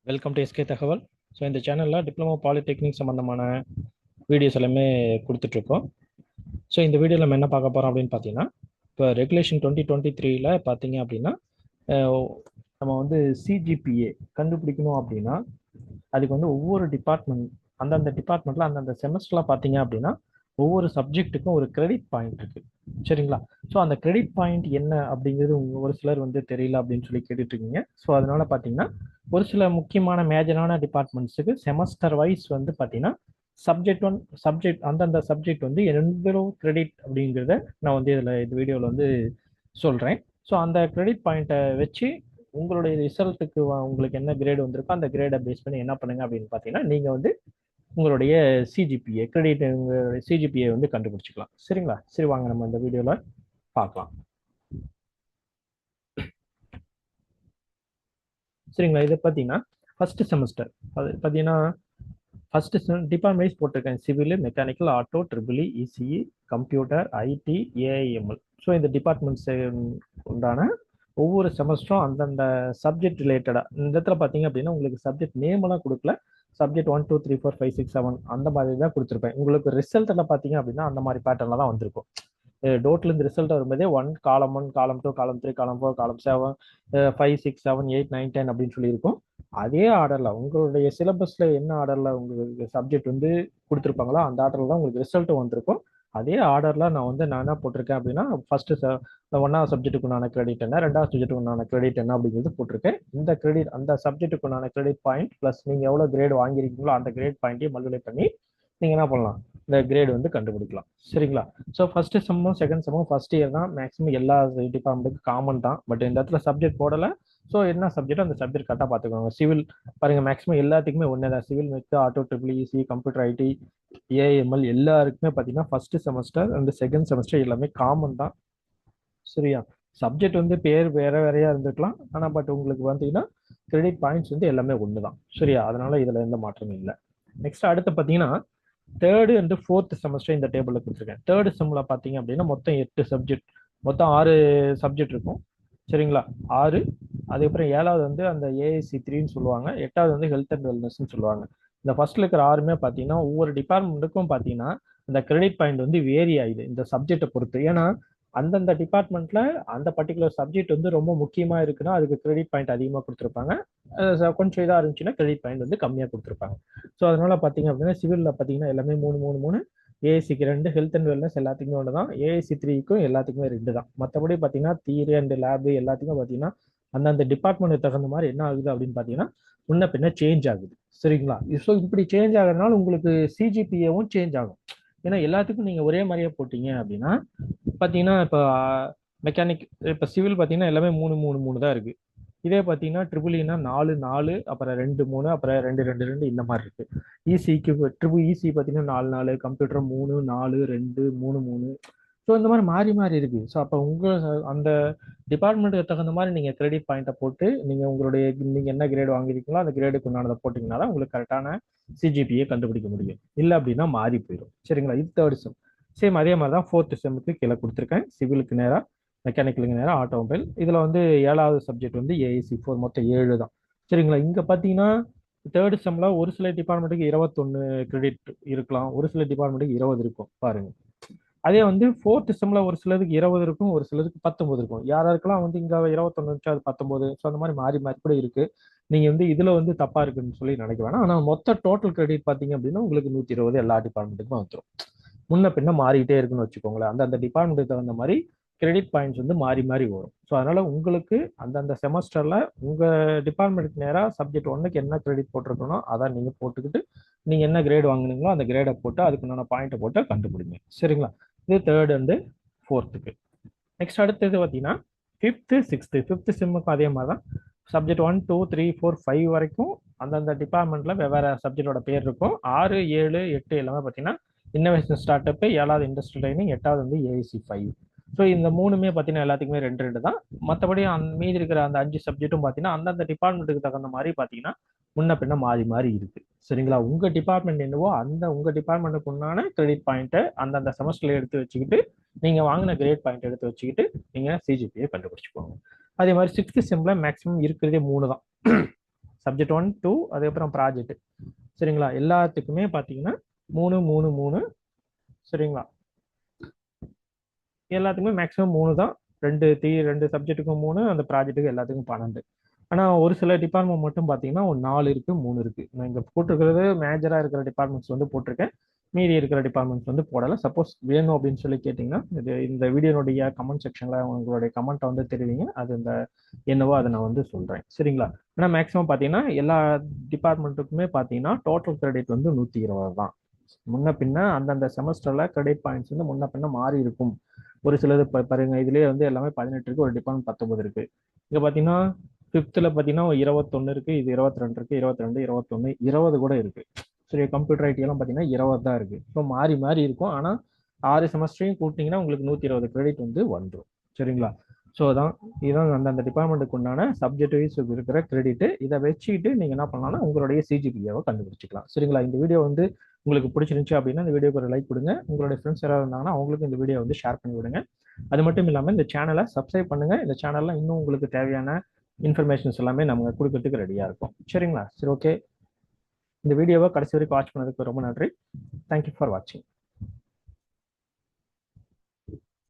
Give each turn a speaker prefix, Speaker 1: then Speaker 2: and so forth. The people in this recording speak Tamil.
Speaker 1: வெல்கம் டு எஸ்கே தகவல். ஸோ இந்த சேனலில் டிப்ளமோ பாலிடெக்னிக் சம்மந்தமான வீடியோஸ் எல்லாமே கொடுத்துட்ருக்கோம். ஸோ இந்த வீடியோவில் நம்ம என்ன பார்க்க போகிறோம் அப்படின்னு பார்த்தீங்கன்னா, இப்போ ரெகுலேஷன் 2023 பார்த்தீங்க அப்படின்னா அஹ், நம்ம வந்து சிஜிபிஏ கண்டுபிடிக்கணும் அப்படின்னா அதுக்கு வந்து ஒவ்வொரு டிபார்ட்மெண்ட் அந்தந்த டிபார்ட்மெண்ட்டில் அந்தந்த செமஸ்டரில் பார்த்தீங்க அப்படின்னா ஒவ்வொரு சப்ஜெக்ட்டுக்கும் ஒரு கிரெடிட் பாயிண்ட் இருக்குது. சரிங்களா? ஸோ அந்த கிரெடிட் பாயிண்ட் என்ன அப்படிங்கிறது ஒரு சிலர் வந்து தெரியல அப்படின்னு சொல்லி கேட்டுட்டு இருக்கீங்க. ஸோ அதனால பார்த்தீங்கன்னா ஒரு சில முக்கியமான மேஜரான டிபார்ட்மெண்ட்ஸுக்கு செமஸ்டர் வைஸ் வந்து பார்த்தீங்கன்னா சப்ஜெக்ட் அந்தந்த சப்ஜெக்ட் வந்து எவ்வளோ கிரெடிட் அப்படிங்கிறத நான் வந்து இதில் இந்த வீடியோவில் வந்து சொல்கிறேன். ஸோ அந்த கிரெடிட் பாயிண்ட்டை வச்சு உங்களுடைய ரிசல்ட்டுக்கு உங்களுக்கு என்ன கிரேட் வந்திருக்கோ அந்த கிரேடை பேஸ் பண்ணி என்ன பண்ணுங்க அப்படின்னு பார்த்தீங்கன்னா நீங்கள் வந்து உங்களுடைய சிஜிபிஏ கிரெடிட் சிஜிபிஏ வந்து கண்டுபிடிச்சிக்கலாம். சரிங்களா? சரி, வாங்க நம்ம இந்த வீடியோவில் பார்க்கலாம். சரிங்களா? இதை பார்த்தீங்கன்னா ஃபர்ஸ்ட் செமஸ்டர் அது பார்த்தீங்கன்னா ஃபர்ஸ்ட் டிபார்ட்மெண்ட் வைஸ் போட்டிருக்கேன். Civil, mechanical, auto, triple ECE, computer, IT, AIML. So இந்த டிபார்ட்மெண்ட்ஸ் உண்டான ஒவ்வொரு செமஸ்டரும் அந்தந்த சப்ஜெக்ட் ரிலேட்டடாக இந்த இடத்துல பார்த்தீங்க அப்படின்னா உங்களுக்கு சப்ஜெக்ட் நேம் எல்லாம் கொடுக்கல. சப்ஜெக்ட் 1 2 3 4 5 6 7 அந்த மாதிரி தான் கொடுத்துருப்பேன். உங்களுக்கு ரிசல்ட்டில் பார்த்தீங்க அப்படின்னா அந்த மாதிரி பேட்டர்ல தான் வந்திருக்கும். டோட்லேருந்து ரிசல்ட் வரும்போதே காலம் 1 காலம் 2 காலம் 3 காலம் 4 காலம் 7 5 6 7 8 9 10 அப்படின்னு சொல்லியிருக்கும். அதே ஆர்டர்ல உங்களுடைய சிலபஸ்ல என்ன ஆர்டர்ல உங்களுக்கு சப்ஜெக்ட் வந்து கொடுத்துருப்பாங்களோ அந்த ஆர்டர்ல தான் உங்களுக்கு ரிசல்ட் வந்திருக்கும். அதே ஆர்டர்ல நான் என்ன போட்டிருக்கேன் அப்படின்னா ஃபர்ஸ்ட் ஒன்னாவது சப்ஜெக்ட்டுக்குண்டான கிரெடிட் என்ன, ரெண்டாவது சப்ஜெக்ட்டுக்குண்டான கிரெடிட் என்ன அப்படிங்கிறது போட்டிருக்கேன். இந்த கிரெடிட் அந்த சப்ஜெக்ட்டுக்குண்டான கிரெடிட் பாயிண்ட் பிளஸ் நீங்க எவ்வளவு கிரேட் வாங்கியிருக்கீங்களோ அந்த கிரேட் பாயிண்ட்டையும் மல்டிப்ளை பண்ணி நீங்க என்ன பண்ணலாம், இந்த கிரேட் வந்து கண்டுபிடிக்கலாம். சரிங்களா? ஸோ ஃபர்ஸ்ட் செம்மும் செகண்ட் செம்மும் ஃபர்ஸ்ட் இயர் தான் மேக்ஸிமம் எல்லா டிபார்ட்மெண்ட்டுக்கு காமன் தான். பட் இந்த இடத்துல சப்ஜெக்ட் போடலை. ஸோ என்ன சப்ஜெக்ட் அந்த சப்ஜெக்ட் கரெக்டாக பார்த்துக்கோங்க. சிவில் பாருங்க மேக்ஸிமம் எல்லாத்துக்குமே ஒன்றே தான். Civil, mech, auto, triple EC, computer, IT, AML எல்லாருக்குமே பார்த்தீங்கன்னா first semester and second semester எல்லாமே காமன் தான். சரியா? சப்ஜெக்ட் வந்து பேர் வேற வேறையா இருந்திருக்கலாம். ஆனால் பட் உங்களுக்கு பார்த்தீங்கன்னா கிரெடிட் பாயிண்ட்ஸ் வந்து எல்லாமே ஒன்று தான். சரியா? அதனால இதில் எந்த மாற்றமும் இல்லை. நெக்ஸ்ட் அடுத்து பார்த்தீங்கன்னா தேர்டு அண்ட் ஃபோர்த் செமஸ்டர் இந்த டேபிளில் கொடுத்துருக்கேன். தேர்ட் செம்மில் பார்த்தீங்க அப்படின்னா மொத்தம் 8 சப்ஜெக்ட், மொத்தம் 6 சப்ஜெக்ட் இருக்கும். சரிங்களா? 6. அதுக்கப்புறம் 7வது வந்து அந்த ஏஐசி 3ன்னு சொல்லுவாங்க. 8வது வந்து ஹெல்த் அண்ட் வெல்னஸ்ன்னு சொல்லுவாங்க. இந்த ஃபர்ஸ்ட்ல இருக்கிற 6மே பார்த்தீங்கன்னா ஒவ்வொரு டிபார்ட்மெண்ட்டுக்கும் பார்த்தீங்கன்னா இந்த கிரெடிட் பாயிண்ட் வந்து வேரி ஆகுது இந்த சப்ஜெக்டை பொறுத்து. ஏன்னா அந்தந்த டிபார்ட்மெண்ட்ல அந்த பர்டிகுலர் சப்ஜெக்ட் வந்து ரொம்ப முக்கியமா இருக்குன்னா அதுக்கு கிரெடிட் பாயிண்ட் அதிகமாக கொடுத்துருப்பாங்க. கொஞ்சம் இதாக இருந்துச்சுன்னா கிரெடிட் பாயிண்ட் வந்து கம்மியாக கொடுத்துருப்பாங்க. ஸோ அதனால பார்த்தீங்க அப்படின்னா சிவிலில் பார்த்தீங்கன்னா எல்லாமே 3 3 3, ஏஐசிக்கு 2, ஹெல்த் அண்ட் வெல்னஸ் எல்லாத்துக்குமே ஒன்று தான், ஏஐசி 3க்கும் எல்லாத்துக்குமே 2 தான். மற்றபடி பார்த்தீங்கன்னா தியரி அண்ட் லேபு எல்லாத்துக்குமே பார்த்தீங்கன்னா அந்தந்த டிபார்ட்மெண்ட்டுக்கு தகுந்த மாதிரி என்ன ஆகுது அப்படின்னு பார்த்தீங்கன்னா முன்ன பின்ன சேஞ்ச் ஆகுது. சரிங்களா? ஸோ இப்படி சேஞ்ச் ஆகிறதுனால உங்களுக்கு சிஜிபிஏவும் சேஞ்ச் ஆகும். ஏன்னா எல்லாத்துக்கும் நீங்கள் ஒரே மாதிரியே போட்டீங்க அப்படின்னா பார்த்தீங்கன்னா இப்போ மெக்கானிக் இப்போ சிவில் பார்த்தீங்கன்னா எல்லாமே 3 3 3 தான் இருக்கு. இதே பார்த்தீங்கன்னா ட்ரிபிள்னா 4 4, அப்புறம் 2 3, அப்புறம் 2 2 2 இந்த மாதிரி இருக்கு. இசிக்கு ட்ரிபிள் இசி பார்த்தீங்கன்னா 4 4, கம்ப்யூட்டர் 3 4 2 3 3. ஸோ இந்த மாதிரி மாறி மாறி இருக்கு. ஸோ அப்போ அந்த டிபார்ட்மெண்ட்டுக்கு தகுந்த மாதிரி நீங்கள் கிரெடிட் பாயிண்ட்டை போட்டு நீங்கள் என்ன கிரேட் வாங்கியிருக்கீங்களோ அந்த கிரேடுக்கு உண்டானதை போட்டிங்கன்னா தான் உங்களுக்கு கரெக்டான சிஜிபியை கண்டுபிடிக்க முடியும். இல்லை அப்படின்னா மாறி போயிடும். சரிங்களா? இது தேர்ட் செம். சேம் அதே மாதிரி தான் ஃபோர்த் செம்முக்கு கீழே கொடுத்துருக்கேன். சிவிலுக்கு நேராக, மெக்கானிக்கலுக்கு நேராக, ஆட்டோமொபைல். இதில் வந்து 7வது சப்ஜெக்ட் வந்து ஏஐசி 4, மொத்தம் 7 தான். சரிங்களா? இங்கே பார்த்தீங்கன்னா தேர்ட் செம்மில் ஒரு சில டிபார்ட்மெண்ட்டுக்கு 21 கிரெடிட் இருக்கலாம், ஒரு சில டிபார்ட்மெண்ட்டுக்கு 20 இருக்கும் பாருங்க. அதே வந்து ஃபோர்த் செம்மில் ஒரு சிலருக்கு 20 இருக்கும், ஒரு சிலருக்கு 19 இருக்கும். யாருக்கெல்லாம் வந்து இங்கே 21 இருந்துச்சு அது 19. ஸோ அந்த மாதிரி மாறி மாறி கூட இருக்கு. நீங்கள் வந்து இதில் வந்து தப்பாக இருக்குன்னு சொல்லி நினைக்க வேணாம். ஆனால் மொத்த டோட்டல் கிரெடிட் பார்த்தீங்க அப்படின்னா உங்களுக்கு 120 எல்லா டிபார்ட்மெண்ட்டுக்கும் வந்துடும். முன்ன பின்ன மாறிக்கிட்டே இருக்குன்னு வச்சுக்கோங்களேன். அந்தந்த டிபார்ட்மெண்ட்டுக்கு தகுந்த மாதிரி கிரெடிட் பாயிண்ட்ஸ் வந்து மாறி மாறி வரும். ஸோ அதனால உங்களுக்கு அந்தந்த செமஸ்டர்ல உங்க டிபார்ட்மெண்ட்டுக்கு நேராக சப்ஜெக்ட் 1க்கு என்ன கிரெடிட் போட்டிருக்கணும் அதான் நீங்க போட்டுக்கிட்டு நீங்க என்ன கிரேட் வாங்குனீங்களோ அந்த கிரேடை போட்டு அதுக்குண்டான பாயிண்ட்டை போட்டு கண்டுபிடிங்க. சரிங்களா? இது தேர்ட் அண்டு ஃபோர்த்துக்கு. நெக்ஸ்ட் அடுத்தது பார்த்தீங்கன்னா ஃபிஃப்த்து செம்முக்கும் அதே மாதிரி தான். சப்ஜெக்ட் 1 2 3 4 5 வரைக்கும் அந்தந்த டிபார்ட்மெண்ட்ல வெவ்வேறு சப்ஜெக்டோட பேர் இருக்கும். 6 7 8 எல்லாமே பார்த்தீங்கன்னா இன்னோவேஷன் ஸ்டார்ட் அப், 7வது இண்டஸ்ட்ரியல் ட்ரைனிங், 8வது வந்து ஏஐசி 5. ஸோ இந்த 3மே பார்த்தீங்கன்னா எல்லாத்துக்குமே 2 2 தான். மற்றபடி மீதி இருக்கிற அந்த 5 சப்ஜெக்ட்டும் பார்த்தீங்கன்னா அந்தந்த டிபார்ட்மெண்ட்டுக்கு தகுந்த மாதிரி பார்த்தீங்கன்னா முன்ன பின்ன மாறி மாறி இருக்கு. சரிங்களா? உங்க டிபார்ட்மெண்ட் என்னவோ அந்த உங்க டிபார்ட்மெண்ட்டுக்கு உண்டான கிரெடிட் பாயிண்ட்டை அந்தந்த செமஸ்டர்ல எடுத்து வச்சுக்கிட்டு நீங்க வாங்கின கிரேட் பாயிண்ட் எடுத்து வச்சுக்கிட்டு நீங்க சிஜிபியை கண்டுபிடிச்சுக்கோங்க. அதே மாதிரி சிக்ஸ்த் செம்ல மேக்ஸிமம் இருக்கிறதே 3 தான். சப்ஜெக்ட் 1 2 அதுக்கப்புறம் ப்ராஜெக்ட். சரிங்களா? எல்லாத்துக்குமே பார்த்தீங்கன்னா 3 3 3. சரிங்களா? எல்லாத்துக்குமே மேக்ஸிமம் 3 தான். 2 சப்ஜெக்ட்டுக்கும் 3, அந்த ப்ராஜெக்ட்டுக்கு எல்லாத்துக்கும் 12. ஆனால் ஒரு சில டிபார்ட்மெண்ட் மட்டும் பார்த்தீங்கன்னா ஒரு 4 இருக்கு, 3 இருக்கு. நான் இங்கே போட்டிருக்கிறது மேஜராக இருக்கிற டிபார்ட்மெண்ட்ஸ் வந்து போட்டிருக்கேன். மீதி இருக்கிற டிபார்ட்மெண்ட்ஸ் வந்து போடலை. சப்போஸ் வேணும் அப்படின்னு சொல்லி கேட்டிங்கன்னா இந்த வீடியோனுடைய கமெண்ட் செக்ஷனில் உங்களுடைய கமெண்ட்டை வந்து தெரிவிங்க. அது இந்த என்னவோ அதை நான் வந்து சொல்கிறேன். சரிங்களா? ஆனால் மேக்ஸிமம் பார்த்தீங்கன்னா எல்லா டிபார்ட்மெண்ட்டுக்குமே பார்த்தீங்கன்னா டோட்டல் கிரெடிட் வந்து 120 தான். முன்ன பின்ன அந்தந்த செமஸ்டர்ல கிரெடிட் பாயிண்ட்ஸ் வந்து முன்ன பின்ன மாறி இருக்கும். ஒரு சிலது பாருங்க, இதுலயே வந்து எல்லாமே 18 இருக்கு, ஒரு டிபார்ட்மெண்ட் 19 இருக்கு. இங்க பாத்தீங்கன்னா ஃபிஃப்த்ல பாத்தீங்கன்னா 21 இருக்கு, இது 22 இருக்கு, 22 21 20 கூட இருக்கு. சரி, கம்ப்யூட்டர் ஐடி எல்லாம் பாத்தீங்கன்னா 20 தான் இருக்கு. ஸோ மாறி மாறி இருக்கும். ஆனா 6 செமஸ்டரையும் கூட்டிங்கன்னா உங்களுக்கு 120 கிரெடிட் வந்து வந்துடும். சரிங்களா? ஸோ தான் இதுதான் அந்தந்த டிபார்ட்மெண்ட்டுக்கு உண்டான சப்ஜெக்ட் வைஸ் இருக்கிற கிரெடிட். இதை வச்சுக்கிட்டு நீங்க என்ன பண்ணலாம்னா உங்களுடைய சிஜிபிஏவை கண்டுபிடிச்சிக்கலாம். சரிங்களா? இந்த வீடியோ வந்து உங்களுக்கு பிடிச்சிருந்துச்சு அப்படின்னா இந்த வீடியோக்கு ஒரு லைக் கொடுங்க. உங்களுடைய ஃப்ரெண்ட்ஸ் யாராவது இருந்தாங்கன்னா அவங்களுக்கு இந்த வீடியோ வந்து ஷேர் பண்ணி விடுங்க. அது மட்டும் இல்லாமல் இந்த சேனலை சப்ஸ்கிரைப் பண்ணுங்க. இந்த சேனல்ல இன்னும் உங்களுக்கு தேவையான இன்ஃபர்மேஷன்ஸ் எல்லாமே நம்ம கொடுக்கறதுக்கு ரெடியா இருக்கும். சரிங்களா? சரி, ஓகே. இந்த வீடியோவை கடைசி வரைக்கும் வாட்ச் பண்ணதுக்கு ரொம்ப நன்றி. தேங்க்யூ ஃபார் வாட்சிங்.